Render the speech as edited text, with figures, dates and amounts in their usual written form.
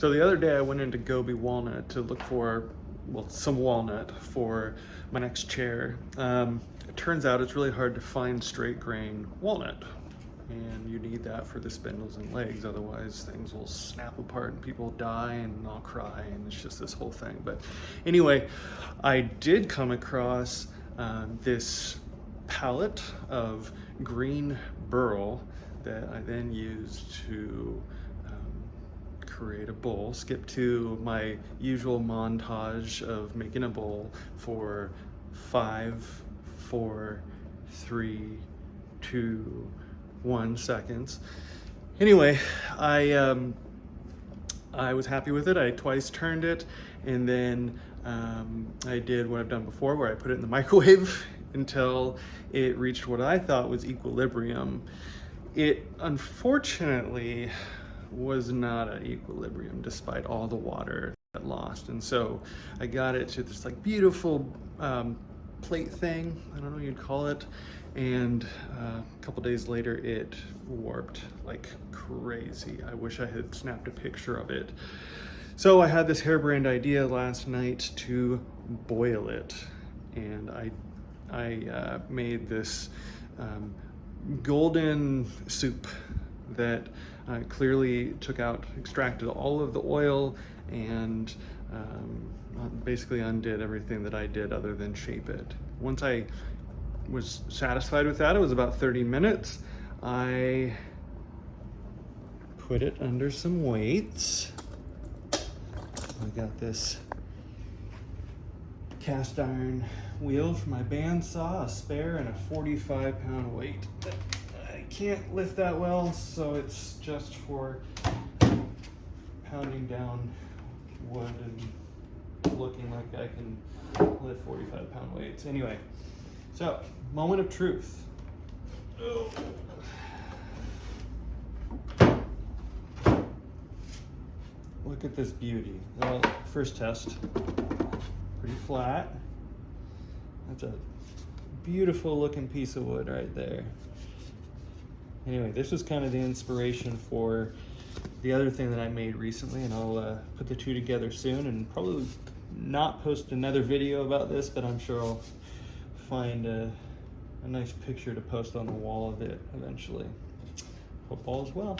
So the other day I went into Gobi Walnut to look for, well, some walnut for my next chair. It turns out it's really hard to find straight grain walnut, and you need that for the spindles and legs, otherwise things will snap apart and people die and I'll cry, and it's just this whole thing. But anyway, I did come across this pallet of green burl that I then used to create a bowl. Skip to my usual montage of making a bowl for 5, 4, 3, 2, 1 seconds. Anyway, I was happy with it. I twice turned it, and then I did what I've done before, where I put it in the microwave until it reached what I thought was equilibrium. It unfortunately was not at equilibrium despite all the water it lost, and so I got it to this like beautiful plate thing, I don't know what you'd call it, and a couple days later it warped like crazy. I wish I had snapped a picture of it. So I had this harebrained idea last night to boil it, and I made this golden soup that clearly extracted all of the oil, and basically undid everything that I did other than shape it. Once I was satisfied with that, it was about 30 minutes. I put it under some weights. I got this cast iron wheel for my bandsaw, a spare, and a 45-pound weight. I can't lift that well, so it's just for pounding down wood and looking like I can lift 45-pound weights. Anyway, so moment of truth. Oh. Look at this beauty. Well, first test, pretty flat. That's a beautiful looking piece of wood right there. Anyway, this was kind of the inspiration for the other thing that I made recently, and I'll put the two together soon, and probably not post another video about this, but I'm sure I'll find a nice picture to post on the wall of it eventually. Hope all is well.